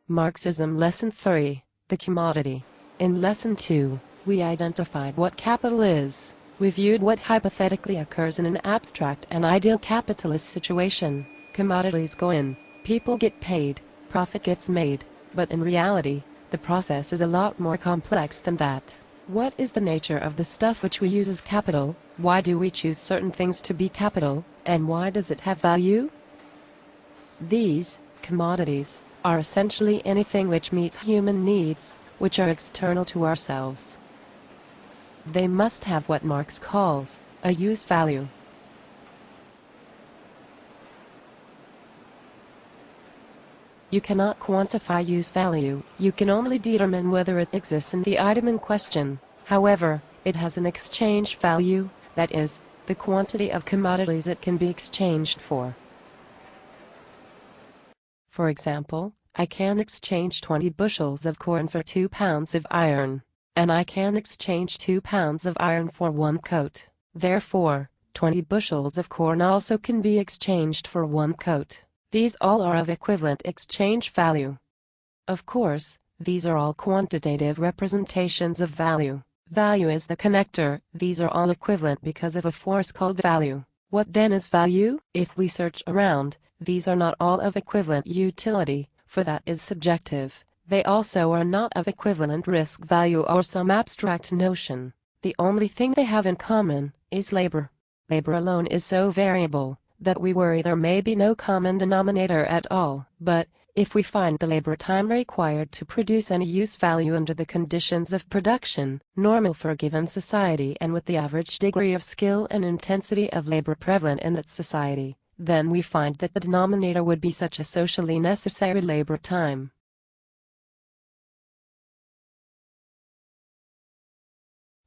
Marxism Lesson 3, The Commodity. In Lesson 2, we identified what capital is. We viewed what hypothetically occurs in an abstract and ideal capitalist situation. Commodities go in, people get paid, profit gets made, but in reality, the process is a lot more complex than that. What is the nature of the stuff which we use as capital? Why do we choose certain things to be capital, and why does it have value? These commodities are essentially anything which meets human needs, which are external to ourselves. They must have what Marx calls a use value. You cannot quantify use value, you can only determine whether it exists in the item in question. However, it has an exchange value, that is, the quantity of commodities it can be exchanged for. For example, I can exchange 20 bushels of corn for 2 pounds of iron, and I can exchange 2 pounds of iron for 1 coat. Therefore, 20 bushels of corn also can be exchanged for 1 coat. These all are of equivalent exchange value. Of course, these are all quantitative representations of value. Value is the connector. These are all equivalent because of a force called value. What then is value? If we search around, these are not all of equivalent utility, for that is subjective. They also are not of equivalent risk value or some abstract notion. The only thing they have in common is labor. Labor alone is so variable that we worry there may be no common denominator at all. But, if we find the labor time required to produce any use value under the conditions of production, normal for a given society and with the average degree of skill and intensity of labor prevalent in that society, then we find that the denominator would be such a socially necessary labor time.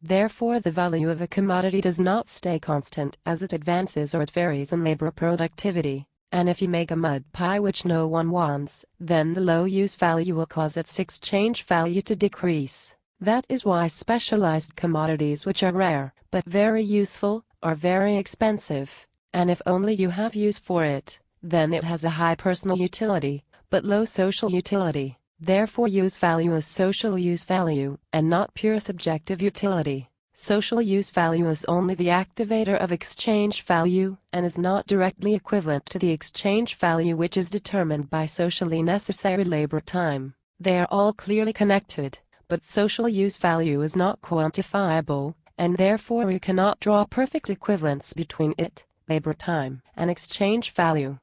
Therefore, the value of a commodity does not stay constant as it advances or it varies in labor productivity. And if you make a mud pie which no one wants, then the low use value will cause its exchange value to decrease. That is why specialized commodities which are rare, but very useful, are very expensive. And if only you have use for it, then it has a high personal utility, but low social utility. Therefore use value is social use value, and not pure subjective utility. Social use value is only the activator of exchange value, and is not directly equivalent to the exchange value which is determined by socially necessary labor time. They are all clearly connected, but social use value is not quantifiable, and therefore you cannot draw perfect equivalence between it, labor time, and exchange value.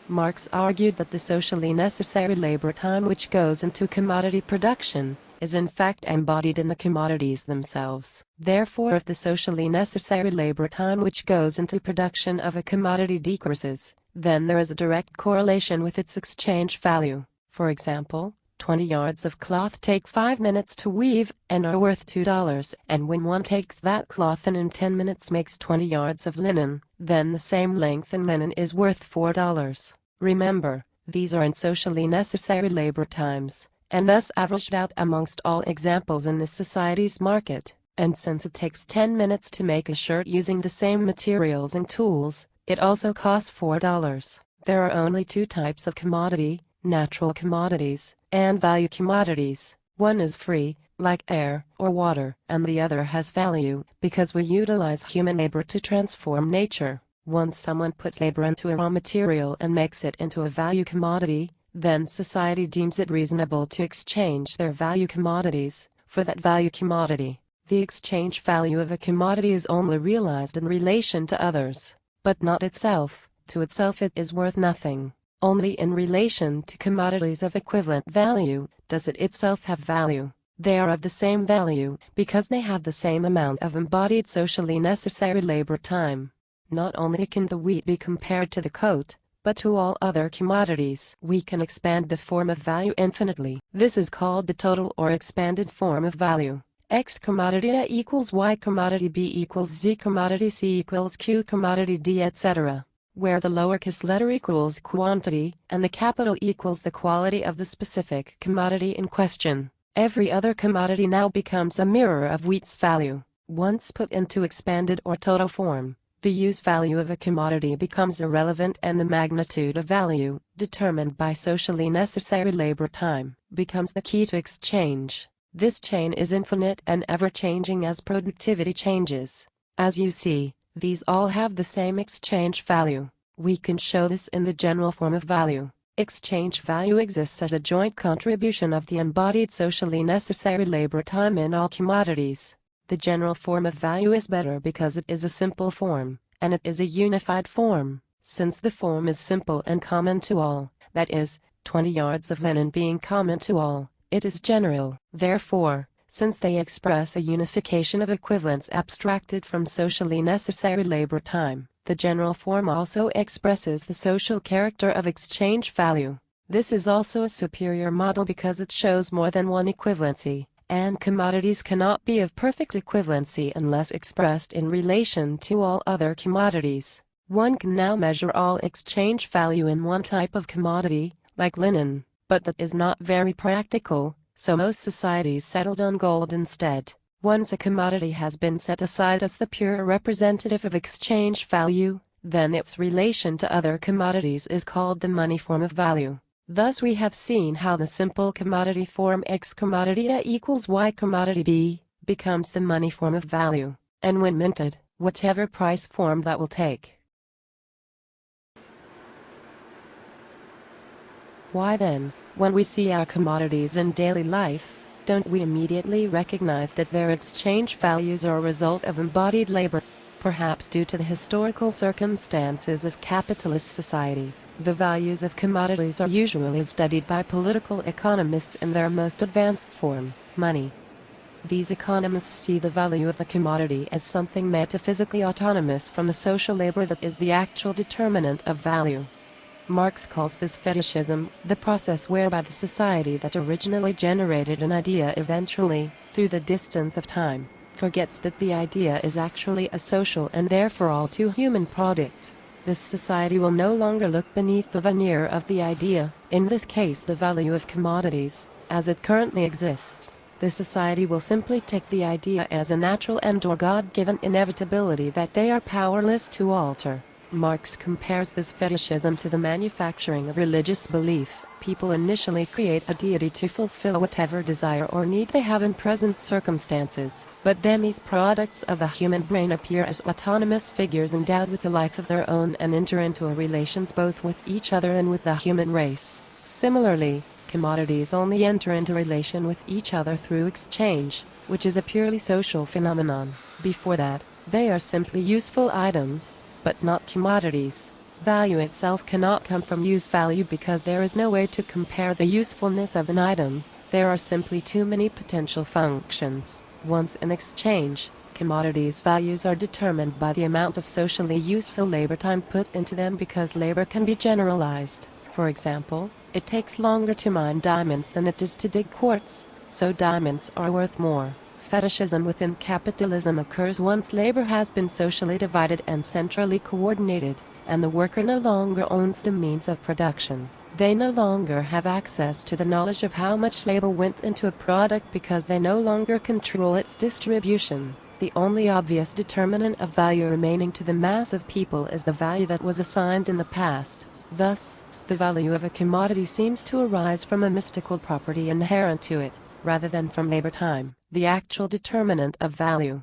Marx argued that the socially necessary labor time which goes into commodity production is in fact embodied in the commodities themselves. Therefore, if the socially necessary labor time which goes into production of a commodity decreases, then there is a direct correlation with its exchange value. For example, 20 yards of cloth take 5 minutes to weave and are worth $2, and when one takes that cloth and in 10 minutes makes 20 yards of linen, then the same length in linen is worth $4. Remember, these are in socially necessary labor times, and thus averaged out amongst all examples in this society's market. And since it takes 10 minutes to make a shirt using the same materials and tools, it also costs $4. There are only 2 types of commodity: natural commodities and value commodities. One is free, like air or water, and the other has value, because we utilize human labor to transform nature. Once someone puts labor into a raw material and makes it into a value commodity, then society deems it reasonable to exchange their value commodities for that value commodity. The exchange value of a commodity is only realized in relation to others, but not itself. To itself it is worth nothing. Only in relation to commodities of equivalent value does it itself have value. They are of the same value because they have the same amount of embodied socially necessary labor time. Not only can the wheat be compared to the coat, but to all other commodities. We can expand the form of value infinitely. This is called the total or expanded form of value. X commodity A equals Y commodity B equals Z commodity C equals Q commodity D, etc., where the lowercase letter equals quantity and the capital equals the quality of the specific commodity in question. Every other commodity now becomes a mirror of wheat's value. Once put into expanded or total form, the use value of a commodity becomes irrelevant and the magnitude of value, determined by socially necessary labor time, becomes the key to exchange. This chain is infinite and ever-changing as productivity changes. As you see, these all have the same exchange value. We can show this in the general form of value. Exchange value exists as a joint contribution of the embodied socially necessary labor time in all commodities. The general form of value is better because it is a simple form, and it is a unified form. Since the form is simple and common to all, that is, 20 yards of linen being common to all, it is general. Therefore, since they express a unification of equivalents abstracted from socially necessary labor time, the general form also expresses the social character of exchange value. This is also a superior model because it shows more than one equivalency, and commodities cannot be of perfect equivalency unless expressed in relation to all other commodities. One can now measure all exchange value in one type of commodity, like linen, but that is not very practical, so most societies settled on gold instead. Once a commodity has been set aside as the pure representative of exchange value, then its relation to other commodities is called the money form of value. Thus we have seen how the simple commodity form X commodity A equals Y commodity B becomes the money form of value, and when minted, whatever price form that will take. Why then, when we see our commodities in daily life, don't we immediately recognize that their exchange values are a result of embodied labor? Perhaps due to the historical circumstances of capitalist society, the values of commodities are usually studied by political economists in their most advanced form, money. These economists see the value of the commodity as something metaphysically autonomous from the social labor that is the actual determinant of value. Marx calls this fetishism, the process whereby the society that originally generated an idea eventually, through the distance of time, forgets that the idea is actually a social and therefore all too human product. This society will no longer look beneath the veneer of the idea, in this case the value of commodities, as it currently exists. The society will simply take the idea as a natural and/or God-given inevitability that they are powerless to alter. Marx compares this fetishism to the manufacturing of religious belief. People initially create a deity to fulfill whatever desire or need they have in present circumstances, but then these products of the human brain appear as autonomous figures endowed with a life of their own and enter into relations both with each other and with the human race. Similarly, commodities only enter into relation with each other through exchange, which is a purely social phenomenon. Before that, they are simply useful items, but not commodities. Value itself cannot come from use value because there is no way to compare the usefulness of an item. There are simply too many potential functions. Once in exchange, commodities' values are determined by the amount of socially useful labor time put into them because labor can be generalized. For example, it takes longer to mine diamonds than it does to dig quartz, so diamonds are worth more. Fetishism within capitalism occurs once labor has been socially divided and centrally coordinated, and the worker no longer owns the means of production. They no longer have access to the knowledge of how much labor went into a product because they no longer control its distribution. The only obvious determinant of value remaining to the mass of people is the value that was assigned in the past. Thus, the value of a commodity seems to arise from a mystical property inherent to it, rather than from labor time, the actual determinant of value.